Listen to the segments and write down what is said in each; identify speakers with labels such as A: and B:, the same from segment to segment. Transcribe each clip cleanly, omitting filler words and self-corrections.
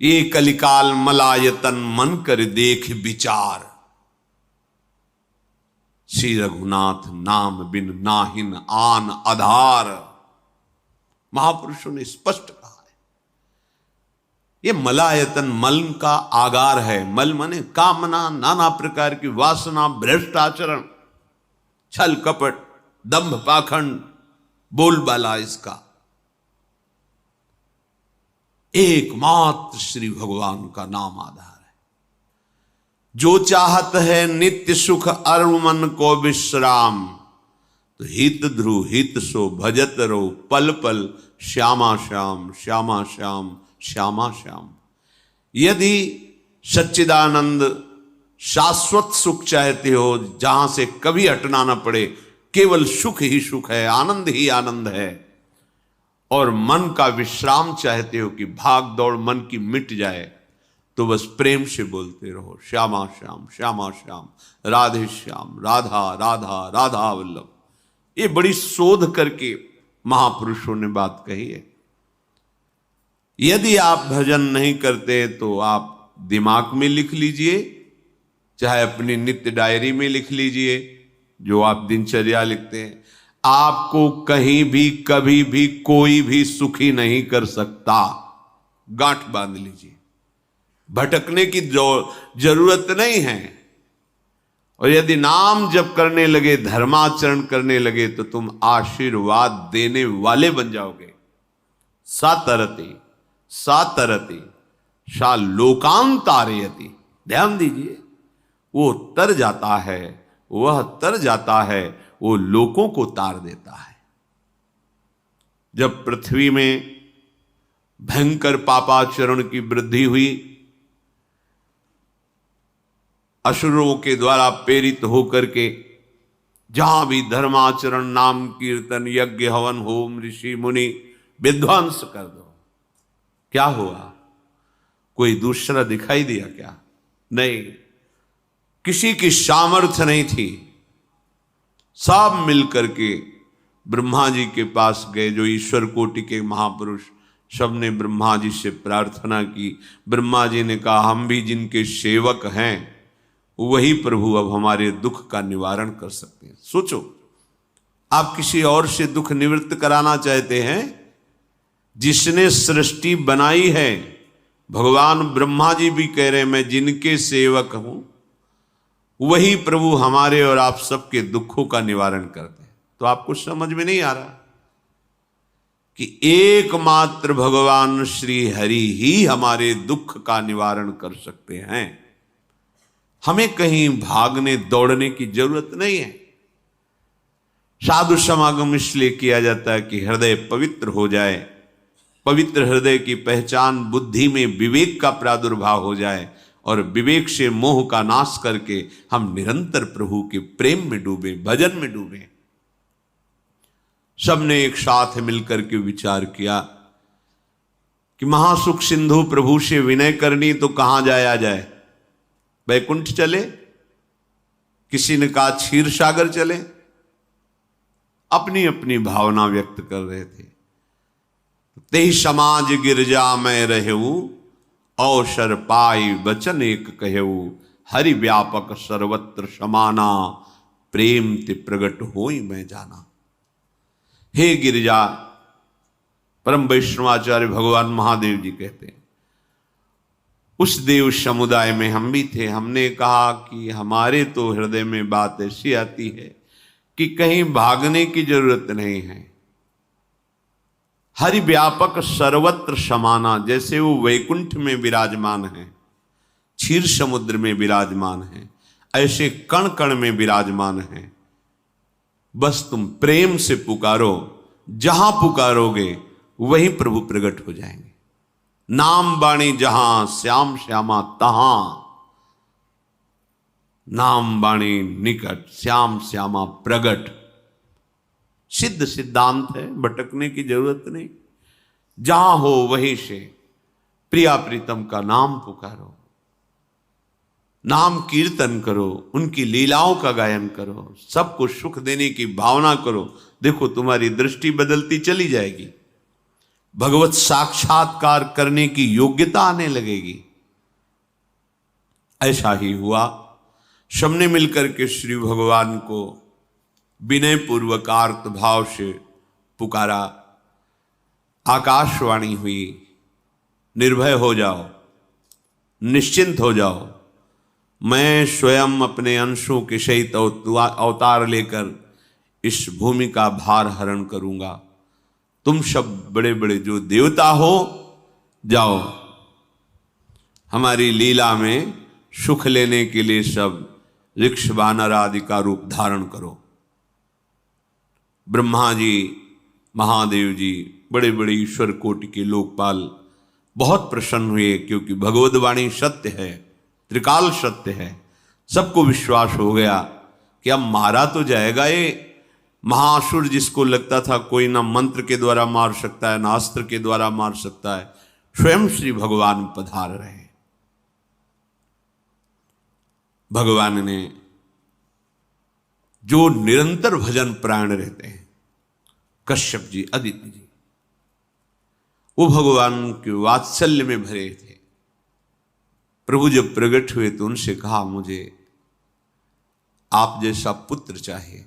A: ये कलिकाल मलायतन मन कर देख विचार, श्री रघुनाथ नाम बिन नाहिन आन आधार। महापुरुषों ने स्पष्ट कहा है ये मलायतन मल का आगार है। मल माने कामना, नाना प्रकार की वासना, भ्रष्ट आचरण, छल कपट, दंभ पाखंड, बोलबाला, इसका एकमात्र श्री भगवान का नाम आधार है। जो चाहत है नित्य सुख अरु मन को विश्राम, तो हित ध्रुव हित सो भजत रहो पल पल श्यामा श्याम श्यामा श्याम श्यामा श्याम। यदि सच्चिदानंद शाश्वत सुख चाहते हो, जहां से कभी हटना ना पड़े, केवल सुख ही सुख है, आनंद ही आनंद है, और मन का विश्राम चाहते हो कि भाग दौड़ मन की मिट जाए, तो बस प्रेम से बोलते रहो श्यामा श्याम श्यामा श्याम, राधे श्याम, राधा राधा राधा वल्लभ। ये बड़ी शोध करके महापुरुषों ने बात कही है। यदि आप भजन नहीं करते तो आप दिमाग में लिख लीजिए, चाहे अपनी नित्य डायरी में लिख लीजिए, जो आप दिनचर्या लिखते हैं। आपको कहीं भी कभी भी कोई भी सुखी नहीं कर सकता, गांठ बांध लीजिए। भटकने की जरूरत नहीं है। और यदि नाम जप करने लगे, धर्माचरण करने लगे, तो तुम आशीर्वाद देने वाले बन जाओगे। सातरति सातरति सा लोकांतारयति। ध्यान दीजिए, वो तर जाता है, वह तर जाता है, वो लोकों को तार देता है। जब पृथ्वी में भयंकर पापाचरण की वृद्धि हुई, असुरों के द्वारा प्रेरित होकर के जहां भी धर्माचरण, नाम कीर्तन, यज्ञ, हवन, होम, ऋषि मुनि विध्वंस कर दो, क्या हुआ? कोई दूसरा दिखाई दिया क्या? नहीं, किसी की सामर्थ्य नहीं थी। सब मिलकर के ब्रह्मा जी के पास गए, जो ईश्वर कोटि के महापुरुष, सबने ब्रह्मा जी से प्रार्थना की। ब्रह्मा जी ने कहा, हम भी जिनके सेवक हैं, वही प्रभु अब हमारे दुख का निवारण कर सकते हैं। सोचो, आप किसी और से दुख निवृत्त कराना चाहते हैं? जिसने सृष्टि बनाई है, भगवान ब्रह्मा जी भी कह रहे हैं मैं जिनके सेवक हूं, वही प्रभु हमारे और आप सबके दुखों का निवारण करते हैं। तो आपको समझ में नहीं आ रहा कि एकमात्र भगवान श्री हरि ही हमारे दुख का निवारण कर सकते हैं। हमें कहीं भागने दौड़ने की जरूरत नहीं है। साधु समागम इसलिए किया जाता है कि हृदय पवित्र हो जाए। पवित्र हृदय की पहचान बुद्धि में विवेक का प्रादुर्भाव हो जाए, और विवेक से मोह का नाश करके हम निरंतर प्रभु के प्रेम में डूबे, भजन में डूबे। सबने एक साथ मिलकर के विचार किया कि महासुख सिंधु प्रभु से विनय करनी तो कहां जाया जाए? वैकुंठ चले, किसी ने कहा क्षीर सागर चले। अपनी अपनी भावना व्यक्त कर रहे थे। तेहि समाज गिरजा में रहेऊ, अवसर पाई वचन एक कहेऊ, हरि व्यापक सर्वत्र समाना, प्रेम ते प्रगट होई मैं जाना। हे गिरिजा, परम वैष्णवाचार्य भगवान महादेव जी कहते हैं, उस देव समुदाय में हम भी थे। हमने कहा कि हमारे तो हृदय में बात ऐसी आती है कि कहीं भागने की जरूरत नहीं है। हरि व्यापक सर्वत्र समाना, जैसे वो वैकुंठ में विराजमान है, क्षीर समुद्र में विराजमान है, ऐसे कण कण में विराजमान है। बस तुम प्रेम से पुकारो, जहां पुकारोगे वहीं प्रभु प्रकट हो जाएंगे। नाम बाणी जहां श्याम श्यामा तहां, नाम बाणी निकट श्याम श्यामा प्रगट। सिद्ध सिद्धांत है, भटकने की जरूरत नहीं। जहां हो वहीं से प्रिया प्रीतम का नाम पुकारो, नाम कीर्तन करो, उनकी लीलाओं का गायन करो, सबको सुख देने की भावना करो। देखो तुम्हारी दृष्टि बदलती चली जाएगी। भगवत साक्षात्कार करने की योग्यता आने लगेगी। ऐसा ही हुआ। सबने मिलकर के श्री भगवान को विनय पूर्वक आर्त भाव से पुकारा। आकाशवाणी हुई, निर्भय हो जाओ, निश्चिंत हो जाओ, मैं स्वयं अपने अंशों के सहित अवतार लेकर इस भूमि का भार हरण करूंगा। तुम सब बड़े बड़े जो देवता हो, जाओ हमारी लीला में सुख लेने के लिए सब ऋक्ष वानर आदि का रूप धारण करो। ब्रह्मा जी, महादेव जी, बड़े बड़े ईश्वर कोटि के लोकपाल बहुत प्रसन्न हुए, क्योंकि भगवद वाणी सत्य है, त्रिकाल सत्य है। सबको विश्वास हो गया कि अब मारा तो जाएगा ये महासुर, जिसको लगता था कोई ना मंत्र के द्वारा मार सकता है ना अस्त्र के द्वारा मार सकता है। स्वयं श्री भगवान पधार रहे। भगवान ने जो निरंतर भजन प्राण रहते हैं, कश्यप जी, अदिति जी, वो भगवान के वात्सल्य में भरे थे। प्रभु जब प्रकट हुए तो उनसे कहा, मुझे आप जैसा पुत्र चाहिए।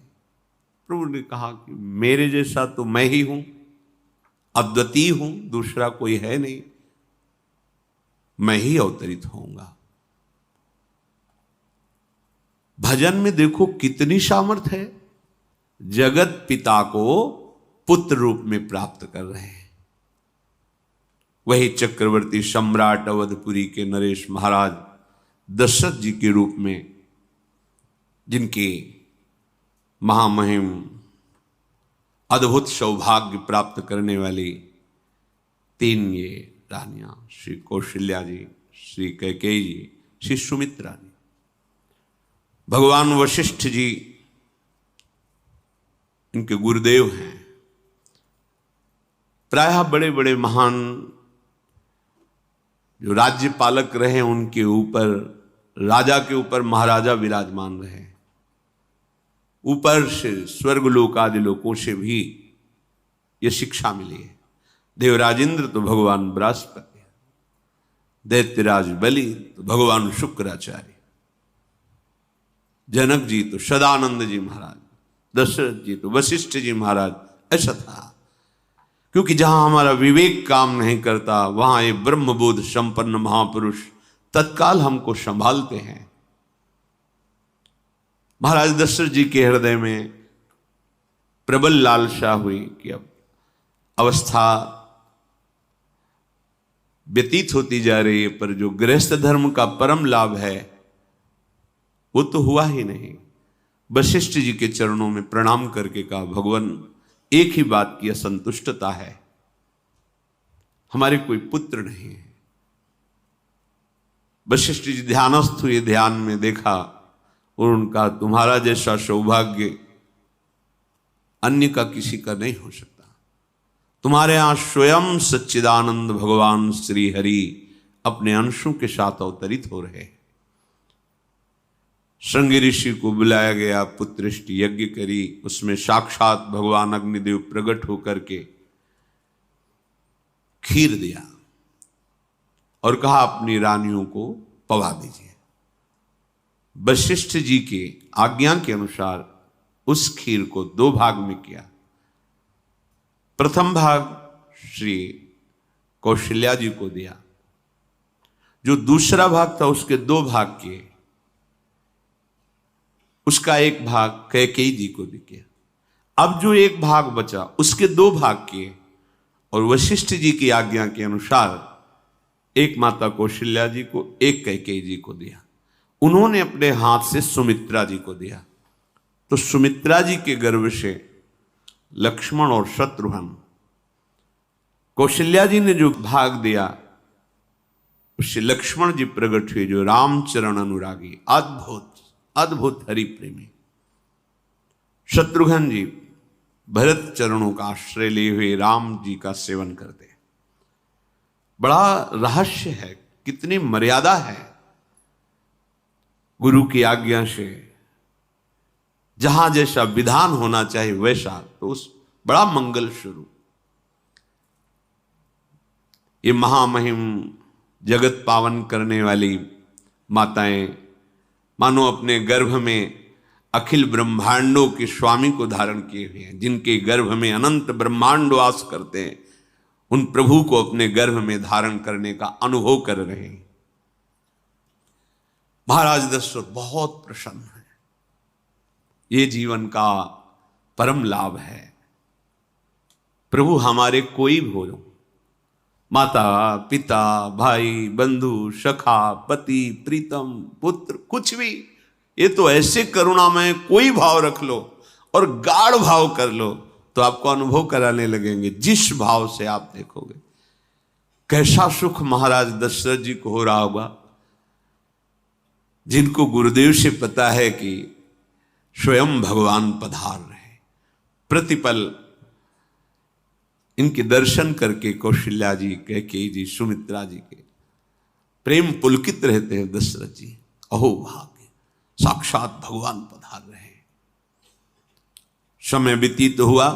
A: प्रभु ने कहा कि मेरे जैसा तो मैं ही हूं, अद्वितीय हूं, दूसरा कोई है नहीं, मैं ही अवतरित होऊंगा। भजन में देखो कितनी सामर्थ्य है। जगत पिता को पुत्र रूप में प्राप्त कर रहे हैं। वही चक्रवर्ती सम्राट अवधपुरी के नरेश महाराज दशरथ जी के रूप में, जिनके महामहिम अद्भुत सौभाग्य प्राप्त करने वाली 3 ये रानियां, श्री कौशल्या जी, श्री कैकेयी जी, श्री सुमित्रा जी। भगवान वशिष्ठ जी इनके गुरुदेव हैं। प्रायः बड़े बड़े महान जो राज्य पालक रहे, उनके ऊपर, राजा के ऊपर महाराजा विराजमान रहे। ऊपर से स्वर्गलोक आदि लोकों से भी ये शिक्षा मिली है। देवराजेंद्र तो भगवान बृहस्पति, दैत्यराज बलि तो भगवान शुक्राचार्य, जनक जी तो सदानंद जी महाराज, दशरथ जी तो वशिष्ठ जी महाराज। ऐसा था, क्योंकि जहां हमारा विवेक काम नहीं करता, वहां ये ब्रह्मबोध संपन्न महापुरुष तत्काल हमको संभालते हैं। महाराज दशरथ जी के हृदय में प्रबल लालसा हुई कि अब अवस्था व्यतीत होती जा रही है, पर जो गृहस्थ धर्म का परम लाभ है वो तो हुआ ही नहीं। वशिष्ठ जी के चरणों में प्रणाम करके कहा, भगवान एक ही बात की असंतुष्टता है, हमारे कोई पुत्र नहीं है। वशिष्ठ जी ध्यानस्थ हुए, ध्यान में देखा और उनका, तुम्हारा जैसा सौभाग्य अन्य का किसी का नहीं हो सकता। तुम्हारे यहां स्वयं सच्चिदानंद भगवान श्री हरि अपने अंशों के साथ अवतरित हो रहे हैं। श्रृंगी ऋषि को बुलाया गया, पुत्रष्टि यज्ञ करी, उसमें साक्षात भगवान अग्निदेव प्रकट होकर के खीर दिया और कहा अपनी रानियों को पवा दीजिए। वशिष्ठ जी के आज्ञा के अनुसार उस खीर को 2 भाग में किया। प्रथम भाग श्री कौशल्या जी को दिया, जो दूसरा भाग था उसके 2 भाग किए, उसका 1 भाग कैकेयी जी को दिया। अब जो 1 भाग बचा उसके 2 भाग किए और वशिष्ठ जी की आज्ञा के अनुसार 1 माता कौशल्या जी को, 1 कैकेयी जी को दिया। उन्होंने अपने हाथ से सुमित्रा जी को दिया। तो सुमित्रा जी के गर्भ से लक्ष्मण और शत्रुघ्न, कौशल्या जी ने जो भाग दिया उससे लक्ष्मण जी प्रकट हुए, जो रामचरण अनुरागी, अद्भुत अद्भुत हरि प्रेमी। शत्रुघ्न जी भरत चरणों का आश्रय लिए हुए राम जी का सेवन करते। बड़ा रहस्य है, कितनी मर्यादा है गुरु की आज्ञा से। जहां जैसा विधान होना चाहिए वैसा, तो उस बड़ा मंगल शुरू। ये महामहिम जगत पावन करने वाली माताएं मानो अपने गर्भ में अखिल ब्रह्मांडों के स्वामी को धारण किए हुए हैं, जिनके गर्भ में अनंत ब्रह्मांड वास करते हैं, उन प्रभु को अपने गर्भ में धारण करने का अनुभव कर रहे हैं। महाराज दशरथ बहुत प्रसन्न है। ये जीवन का परम लाभ है। प्रभु हमारे कोई भी हो, माता पिता भाई बंधु सखा पति प्रीतम पुत्र कुछ भी, ये तो ऐसे करुणामय कोई भाव रख लो और गाढ़ भाव कर लो तो आपको अनुभव कराने लगेंगे। जिस भाव से आप देखोगे कैसा सुख महाराज दशरथ जी को हो रहा होगा, जिनको गुरुदेव से पता है कि स्वयं भगवान पधार रहे। प्रतिपल इनके दर्शन करके कौशल्या जी, कैकेयी जी, सुमित्रा जी के प्रेम पुलकित रहते हैं। दशरथ जी अहो भाग्य, साक्षात भगवान पधार रहे हैं। समय व्यतीत हुआ,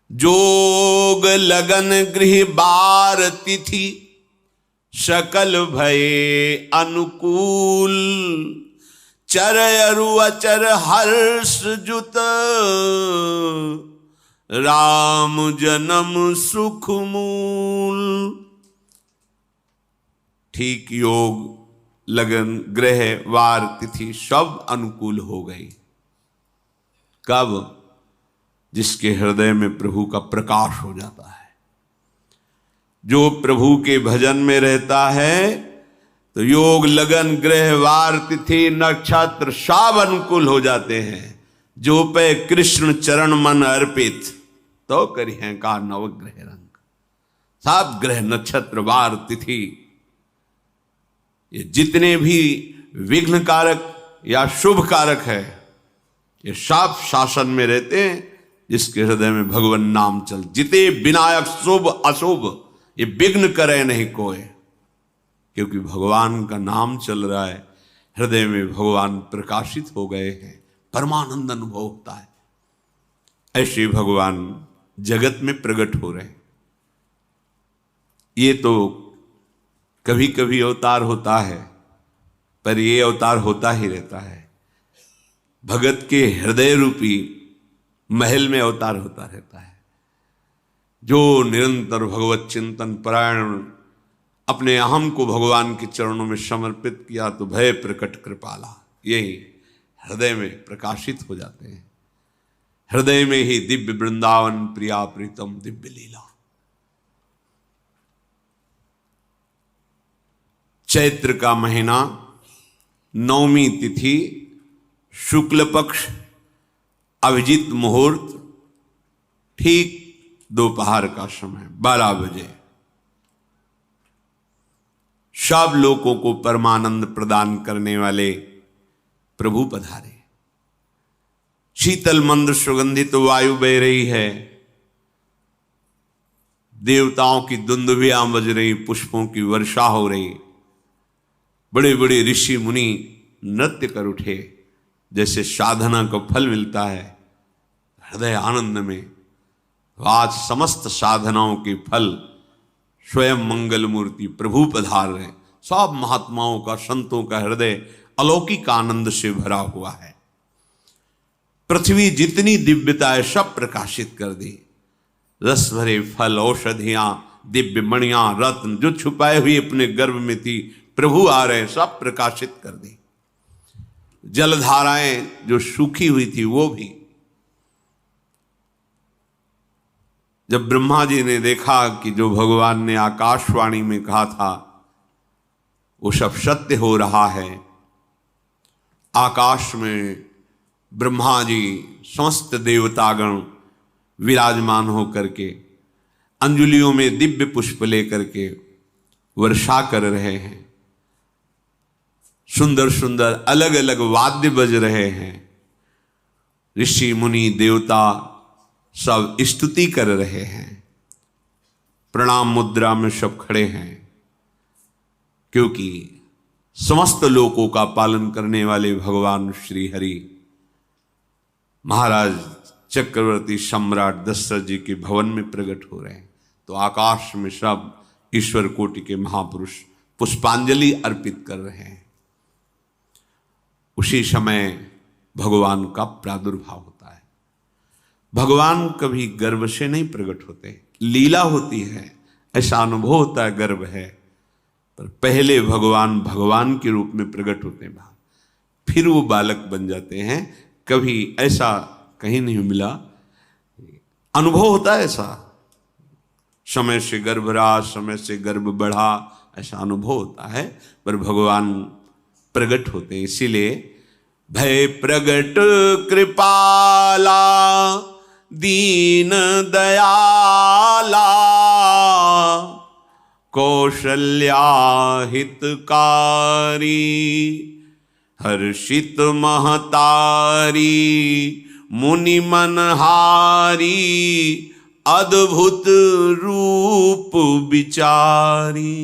A: जोग लगन गृह बार तिथि सकल भये अनुकूल, चर अरु अचर हर्ष जुत राम जन्म सुख मूल। ठीक योग लगन ग्रह वार तिथि सब अनुकूल हो गई। कब? जिसके हृदय में प्रभु का प्रकाश हो जाता है। जो प्रभु के भजन में रहता है तो योग लगन ग्रह वार तिथि नक्षत्र सब अनुकूल हो जाते हैं। जो पे कृष्ण चरण मन अर्पित तो करी हैं का नवग्रह रंग। सब ग्रह नक्षत्र वार तिथि ये जितने भी विघ्न कारक या शुभ कारक है, ये सब शासन में रहते हैं। जिसके हृदय में भगवान नाम चल, जिते विनायक शुभ अशुभ ये विघ्न करे नहीं कोई, क्योंकि भगवान का नाम चल रहा है। हृदय में भगवान प्रकाशित हो गए हैं, परमानंद अनुभव होता है। ऐसे भगवान जगत में प्रकट हो रहे हैं। ये तो कभी कभी अवतार होता है, पर ये अवतार होता ही रहता है। भगत के हृदय रूपी महल में अवतार होता रहता है। जो निरंतर भगवत चिंतन परायण अपने अहम को भगवान के चरणों में समर्पित किया तो भय प्रकट कृपाला, यही हृदय में प्रकाशित हो जाते हैं। हृदय में ही दिव्य वृंदावन प्रिया प्रीतम दिव्य लीला। चैत्र का महीना, नवमी तिथि, शुक्ल पक्ष, अभिजीत मुहूर्त, ठीक दोपहर का समय 12 बजे। सब लोगों को परमानंद प्रदान करने वाले प्रभु पधारे। शीतल मंद सुगंधित वायु बह रही है। देवताओं की दुंदुभियां बज रही, पुष्पों की वर्षा हो रही। बड़े बड़े ऋषि मुनि नृत्य कर उठे। जैसे साधना को फल मिलता है हृदय आनंद में, आज समस्त साधनाओं के फल स्वयं मंगल मूर्ति प्रभु पधार रहे। सब महात्माओं का, संतों का हृदय अलौकिक आनंद से भरा हुआ है। पृथ्वी जितनी दिव्यता है सब प्रकाशित कर दी। रस भरे फल, औषधियां, दिव्य मणियां, रत्न जो छुपाए हुए अपने गर्भ में थी, प्रभु आ रहे, सब प्रकाशित कर दी। जलधाराएं जो सूखी हुई थी वो भी। जब ब्रह्मा जी ने देखा कि जो भगवान ने आकाशवाणी में कहा था वो सब सत्य हो रहा है, आकाश में ब्रह्मा जी समस्त देवतागण विराजमान होकर के अंजलियों में दिव्य पुष्प लेकर के वर्षा कर रहे हैं। सुंदर सुंदर अलग अलग वाद्य बज रहे हैं। ऋषि मुनि देवता सब स्तुति कर रहे हैं। प्रणाम मुद्रा में सब खड़े हैं, क्योंकि समस्त लोकों का पालन करने वाले भगवान श्री हरि महाराज चक्रवर्ती सम्राट दशरथ जी के भवन में प्रकट हो रहे हैं। तो आकाश में सब ईश्वर कोटि के महापुरुष पुष्पांजलि अर्पित कर रहे हैं। उसी समय भगवान का प्रादुर्भाव होता है। भगवान कभी गर्भ से नहीं प्रकट होते, लीला होती है, ऐसा अनुभव होता है गर्भ है, पर पहले भगवान भगवान के रूप में प्रकट होते हैं, फिर वो बालक बन जाते हैं। कभी ऐसा कहीं नहीं मिला, अनुभव होता है ऐसा, समय से गर्भ रहा, समय से गर्भ बढ़ा, ऐसा अनुभव होता है, पर भगवान प्रकट होते हैं। इसीलिए भय प्रगट कृपाला दीन दयाला कौशल्या हितकारी हर्षित महतारी मुनि मनहारी अद्भुत रूप विचारी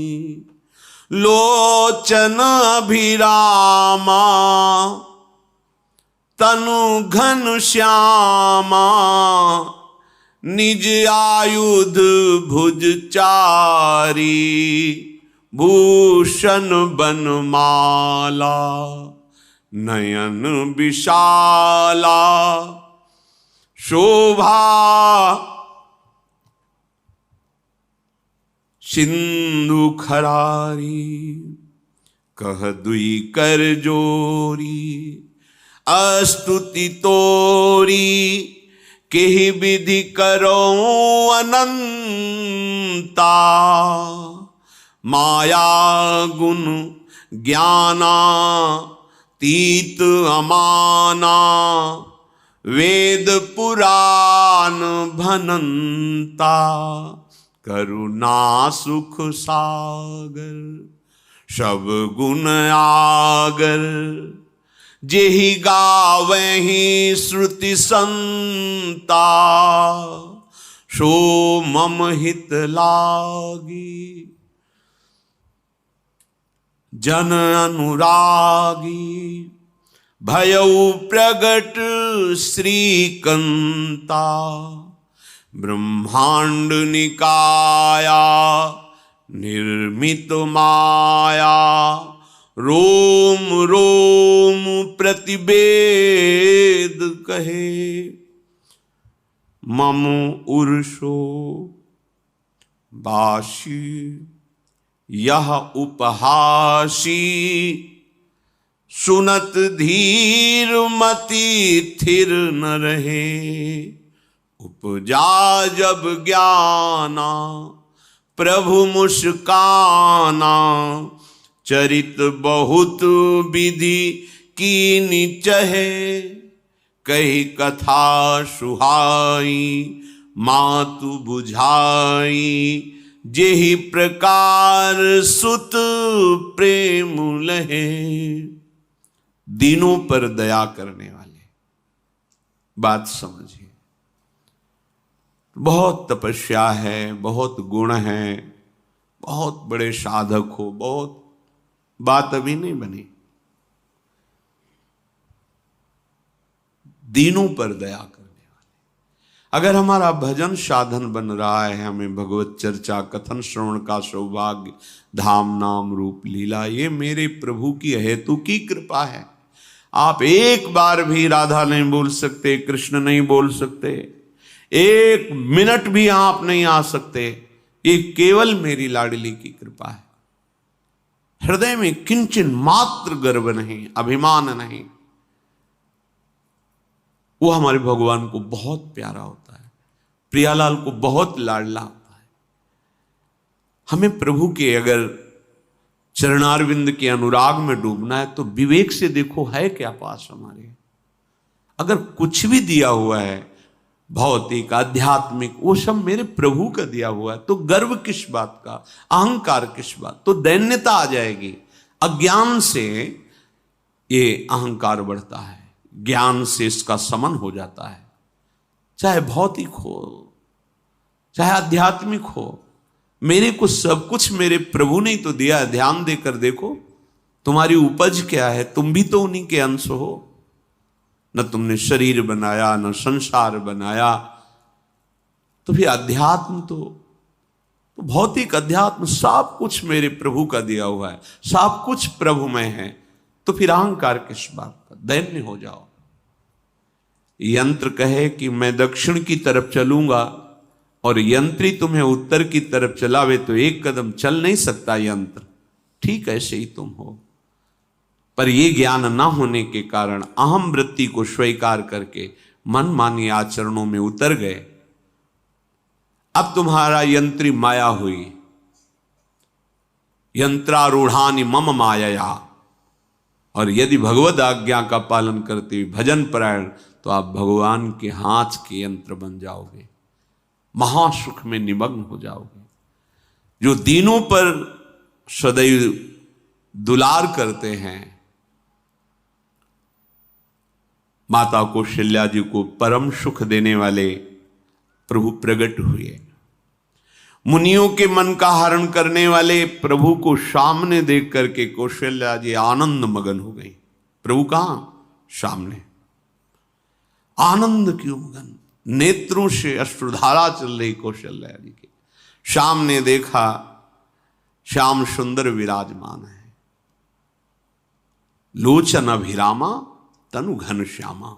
A: लोचन अभिरामा तनु घन श्यामा निज आयुध भुज चारी भूषण बनमाला नयन विशाला शोभा सिंधु खरारी कह दुई कर जोरी अस्तुति तोरी केहि विधि करो अनंता माया गुण ज्ञाना तीत अमाना वेद पुराण भनंता करुणा सुख सागर सब गुण आगर जेहि गावहि श्रुति संता सो मम हित लागी जन अनुरागी भयउ प्रगट श्रीकंता ब्रह्मांड निकाया निर्मित माया रोम रोम प्रतिवेद कहे मम उर्षो बाशी यह उपहासी सुनत धीर मति थिर न रहे उपजा जब ज्ञाना प्रभु मुस्काना चरित बहुत विधि कीनि चहे कही कथा सुहाई मातु बुझाई जेहि प्रकार सुत प्रेम लहे दीनों पर दया करने वाले। बात समझिए, बहुत तपस्या है, बहुत गुण है, बहुत बड़े साधक हो, बहुत बात अभी नहीं बनी। दीनों पर दया करने वाले। अगर हमारा भजन साधन बन रहा है, हमें भगवत चर्चा कथन श्रवण का सौभाग्य, धाम नाम रूप लीला, ये मेरे प्रभु की हेतु की कृपा है। आप एक बार भी राधा नहीं बोल सकते, कृष्ण नहीं बोल सकते, एक मिनट भी आप नहीं आ सकते, ये केवल मेरी लाडली की कृपा है। हृदय में किंचन मात्र गर्व नहीं, अभिमान नहीं, वो हमारे भगवान को बहुत प्यारा होता है, प्रियालाल को बहुत लाडला होता है। हमें प्रभु के अगर चरणारविंद के अनुराग में डूबना है तो विवेक से देखो है क्या पास हमारे। अगर कुछ भी दिया हुआ है भौतिक आध्यात्मिक, वो सब मेरे प्रभु का दिया हुआ है, तो गर्व किस बात का, अहंकार किस बात, तो दैन्यता आ जाएगी। अज्ञान से ये अहंकार बढ़ता है, ज्ञान से इसका समन हो जाता है। चाहे भौतिक हो चाहे आध्यात्मिक हो, मेरे को सब कुछ मेरे प्रभु ने तो दिया है। ध्यान देकर देखो तुम्हारी उपज क्या है, तुम भी तो उन्हीं के अंश हो। न तुमने शरीर बनाया, न संसार बनाया, तो फिर अध्यात्म तो तो भौतिक अध्यात्म सब कुछ मेरे प्रभु का दिया हुआ है, सब कुछ प्रभु में है, तो फिर अहंकार किस बात का? दैन्य हो जाओ। यंत्र कहे कि मैं दक्षिण की तरफ चलूंगा और यंत्री तुम्हें उत्तर की तरफ चलावे तो एक कदम चल नहीं सकता यंत्र। ठीक ऐसे ही तुम हो, पर यह ज्ञान न होने के कारण अहम वृत्ति को स्वीकार करके मनमानी आचरणों में उतर गए। अब तुम्हारा यंत्री माया हुई, यंत्रारूढ़ानि मम मायया। और यदि भगवद आज्ञा का पालन करते हुए भजन परायण, तो आप भगवान के हाथ के यंत्र बन जाओगे, महासुख में निमग्न हो जाओगे। जो दीनों पर सदैव दुलार करते हैं, माता कौशल्या जी को परम सुख देने वाले प्रभु प्रकट हुए। मुनियों के मन का हरण करने वाले प्रभु को सामने देख करके कौशल्या जी आनंद मगन हो गई। प्रभु कहां? सामने। आनंद क्यों मगन? नेत्रों से अश्रुधारा चल रही कौशल्या जी के। सामने देखा, श्याम सुंदर विराजमान है, लोचन अभिरामा तनु घन श्यामा।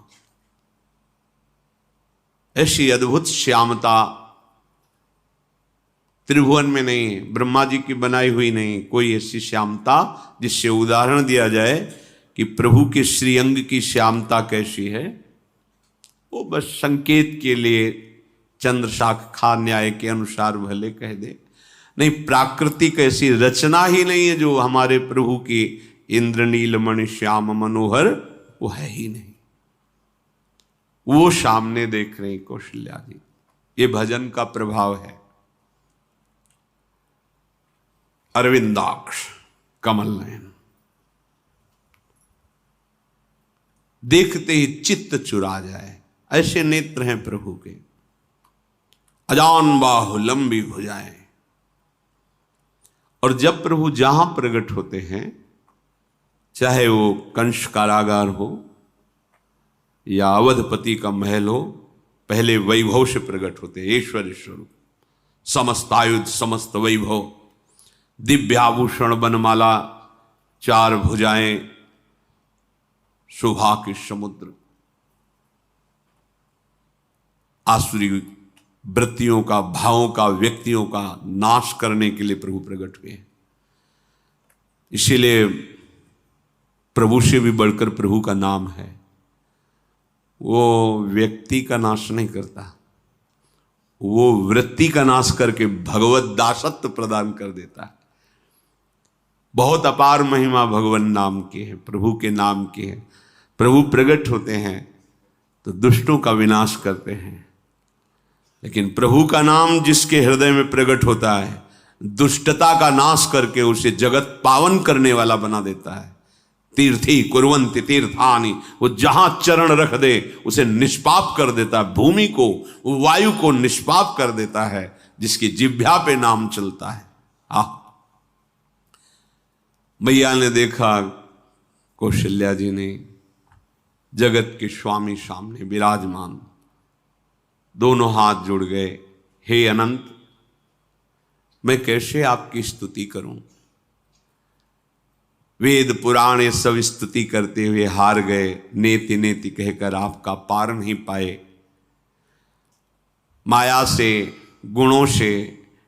A: ऐसी अद्भुत श्यामता त्रिभुवन में नहीं, ब्रह्मा जी की बनाई हुई नहीं कोई ऐसी श्यामता जिससे उदाहरण दिया जाए कि प्रभु के श्रीअंग की श्यामता कैसी है। वो बस संकेत के लिए चंद्र शाखा न्याय के अनुसार भले कह दे, नहीं प्राकृतिक ऐसी रचना ही नहीं है जो हमारे प्रभु की इंद्रनीलमणि श्याम मनोहर वो है ही नहीं। वो सामने देख रहे कौशल्या जी। ये भजन का प्रभाव है। अरविंदाक्ष कमल नयन, देखते ही चित्त चुरा जाए, ऐसे नेत्र हैं प्रभु के। अजान बाहु लंबी भुजाएं। और जब प्रभु जहां प्रकट होते हैं, चाहे वो कंस कारागार हो या अवधपति का महल हो, पहले वैभव से प्रकट होते हैं। ऐश्वर्य स्वरूप, समस्त आयुध, समस्त वैभव, दिव्याभूषण, बनमाला, चार भुजाएं, शोभा के समुद्र, आसुरी वृत्तियों का, भावों का, व्यक्तियों का नाश करने के लिए प्रभु प्रकट हुए हैं। इसीलिए प्रभु से भी बढ़कर प्रभु का नाम है। वो व्यक्ति का नाश नहीं करता, वो वृत्ति का नाश करके भगवत दासत्व प्रदान कर देता है। बहुत अपार महिमा भगवान नाम की है, प्रभु के नाम की है। प्रभु प्रकट होते हैं तो दुष्टों का विनाश करते हैं, लेकिन प्रभु का नाम जिसके हृदय में प्रकट होता है, दुष्टता का नाश करके उसे जगत पावन करने वाला बना देता है। तीर्थी कुर्वन्ति तीर्थानि, वो जहां चरण रख दे उसे निष्पाप कर देता है। भूमि को, वायु को निष्पाप कर देता है जिसकी जिह्वा पे नाम चलता है। मैया ने देखा, कौशल्या जी ने, जगत के स्वामी सामने विराजमान, दोनों हाथ जुड़ गए। हे अनंत, मैं कैसे आपकी स्तुति करूं? वेद पुराण ये सब स्तुति करते हुए हार गए, नेति नेति कहकर आपका पार नहीं पाए। माया से, गुणों से,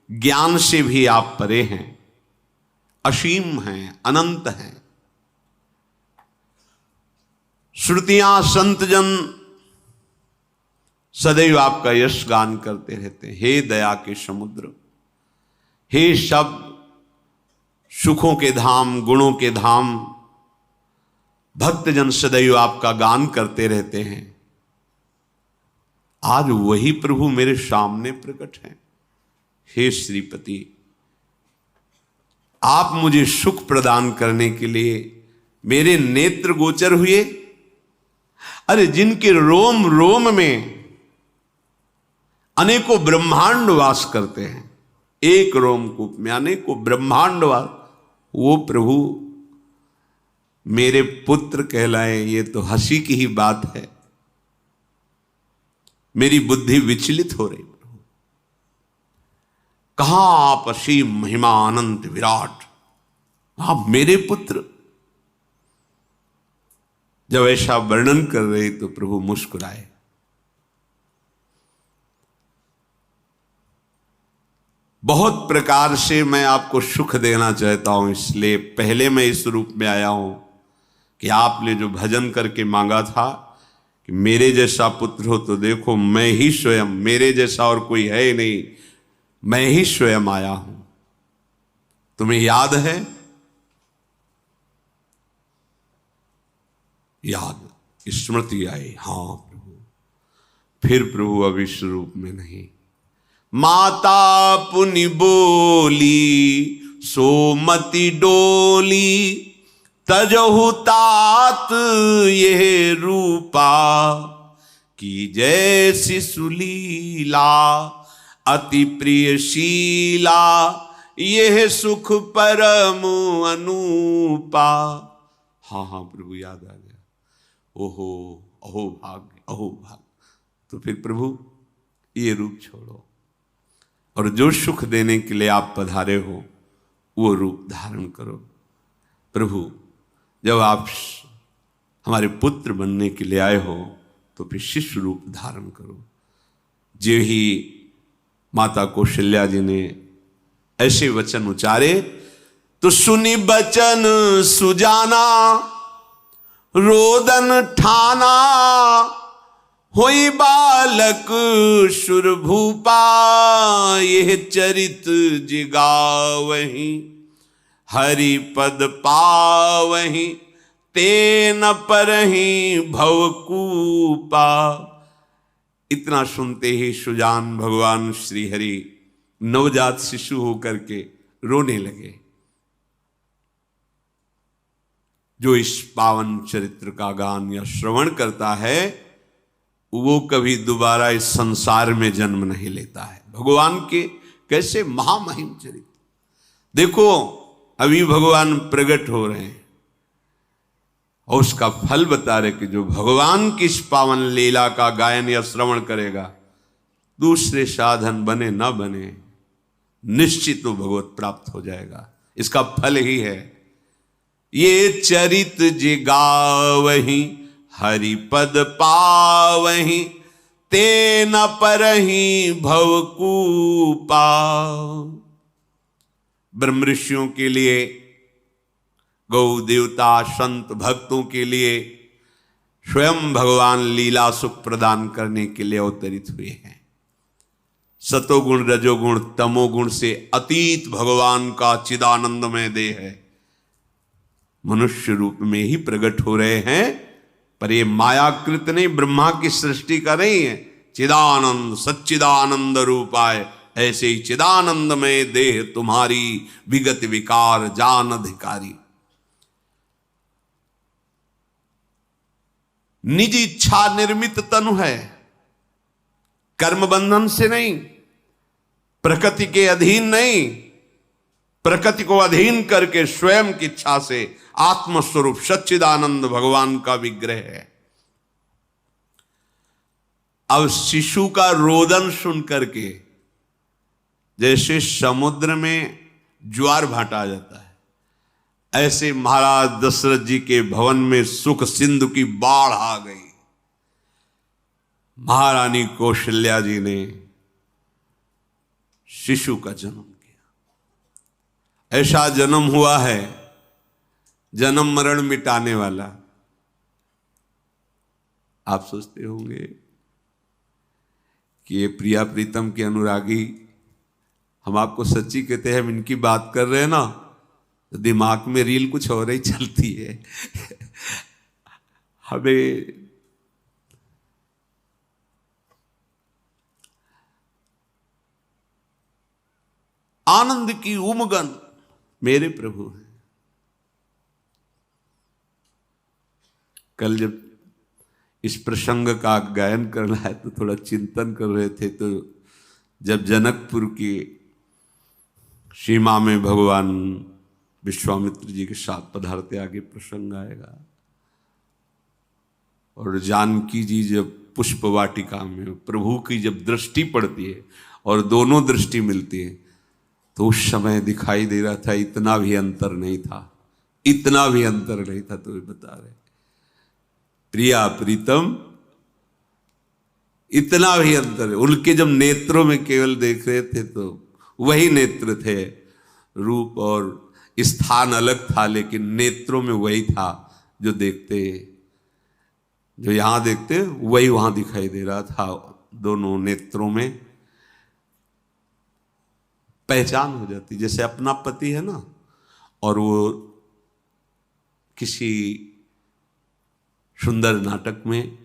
A: ज्ञान से भी आप परे हैं, असीम हैं, अनंत हैं। श्रुतियां, संतजन सदैव आपका यश गान करते रहते हैं। हे दया के समुद्र, हे शब्द, सुखों के धाम, गुणों के धाम, भक्तजन सदैव आपका गान करते रहते हैं। आज वही प्रभु मेरे सामने प्रकट हैं। हे श्रीपति, आप मुझे सुख प्रदान करने के लिए मेरे नेत्र गोचर हुए। अरे जिनके रोम रोम में अनेकों ब्रह्मांड वास करते हैं, एक रोमकूप में अनेकों ब्रह्मांड वास, वो प्रभु मेरे पुत्र कहलाए, ये तो हंसी की ही बात है। मेरी बुद्धि विचलित हो रही। कहां आप असीम महिमा अनंत विराट, आप मेरे पुत्र। जब ऐसा वर्णन कर रहे तो प्रभु मुस्कुराए। बहुत प्रकार से मैं आपको सुख देना चाहता हूं, इसलिए पहले मैं इस रूप में आया हूं कि आपने जो भजन करके मांगा था कि मेरे जैसा पुत्र हो, तो देखो मैं ही स्वयं, मेरे जैसा और कोई है ही नहीं, मैं ही स्वयं आया हूं। तुम्हें याद है? याद, स्मृति आई। हाँ प्रभु। फिर प्रभु अब इस रूप में नहीं। माता पुनि बोली सोमति डोली, तजहु तात ये रूपा, की जैसी सुलीला अति प्रियशीला, यह सुख परम अनूपा। हाँ हाँ प्रभु, याद आ गया। ओहो, अहो भाग्य, अहो भाग्य। तो फिर प्रभु ये रूप छोड़ो और जो सुख देने के लिए आप पधारे हो वो रूप धारण करो। प्रभु जब आप हमारे पुत्र बनने के लिए आए हो तो फिर शिष्य रूप धारण करो। जो ही माता कौशल्या जी ने ऐसे वचन उचारे तो सुनी बचन सुजाना, रोदन ठाना, होई बालक सुरभूपा, यह चरित जिगावहीं, हरि पद पावहीं, तेन परहीं भवकूपा। इतना सुनते ही सुजान भगवान श्री हरि नवजात शिशु होकर के रोने लगे। जो इस पावन चरित्र का गान या श्रवण करता है वो कभी दोबारा इस संसार में जन्म नहीं लेता है। भगवान के कैसे महामहिम चरित्र। देखो अभी भगवान प्रकट हो रहे हैं और उसका फल बता रहे कि जो भगवान की इस पावन लीला का गायन या श्रवण करेगा, दूसरे साधन बने न बने, निश्चित वो भगवत प्राप्त हो जाएगा। इसका फल ही है ये चरित जिगावहीं, हरि पद पावहीं, तेन परहीं भवकूपा। ब्रह्म ऋषियों के लिए, गौ देवता संत भक्तों के लिए स्वयं भगवान लीला सुख प्रदान करने के लिए अवतरित हुए हैं। सतोगुण रजोगुण तमोगुण से अतीत भगवान का चिदानंदमय देह है, मनुष्य रूप में ही प्रकट हो रहे हैं। पर ये मायाकृत नहीं, ब्रह्मा की सृष्टि का नहीं है। चिदानंद सच्चिदानंद रूपाय, ऐसे ही चिदानंदमय देह तुम्हारी, विगत विकार जान अधिकारी। निज इच्छा निर्मित तनु है, कर्म बंधन से नहीं, प्रकृति के अधीन नहीं, प्रकृति को अधीन करके स्वयं की इच्छा से आत्मस्वरूप सच्चिदानंद भगवान का विग्रह है। अब शिशु का रोदन सुन करके जैसे समुद्र में ज्वार भाटा आ जाता है, ऐसे महाराज दशरथ जी के भवन में सुख सिंधु की बाढ़ आ गई। महारानी कौशल्या जी ने शिशु का जन्म किया। ऐसा जन्म हुआ है जन्म मरण मिटाने वाला। आप सोचते होंगे कि ये प्रिया प्रीतम के अनुरागी, हम आपको सच्ची कहते हैं, हम इनकी बात कर रहे हैं ना तो दिमाग में रील कुछ और ही चलती है। हमें आनंद की उमगन मेरे प्रभु हैं। कल जब इस प्रसंग का गायन करना है तो थोड़ा चिंतन कर रहे थे, तो जब जनकपुर की सीमा में भगवान विश्वामित्र जी के साथ पधारते, आगे प्रसंग आएगा, और जानकी जी जब पुष्प वाटिका में प्रभु की जब दृष्टि पड़ती है और दोनों दृष्टि मिलती है तो उस समय दिखाई दे रहा था, इतना भी अंतर नहीं था, इतना भी अंतर नहीं था। तो बता रहे प्रिया प्रीतम, इतना भी अंतर है। उनके जब नेत्रों में केवल देख रहे थे तो वही नेत्र थे, रूप और स्थान अलग था, लेकिन नेत्रों में वही था। जो देखते, जो यहां देखते वही वहां दिखाई दे रहा था। दोनों नेत्रों में पहचान हो जाती, जैसे अपना पति है ना, और वो किसी सुंदर नाटक में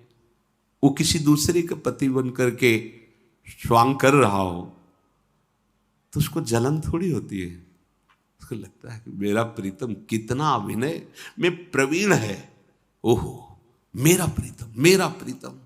A: वो किसी दूसरे का पति बन करके स्वांग कर रहा हो, तो उसको जलन थोड़ी होती है। उसको लगता है कि मेरा प्रीतम कितना अभिनय में प्रवीण है, ओहो मेरा प्रीतम, मेरा प्रीतम।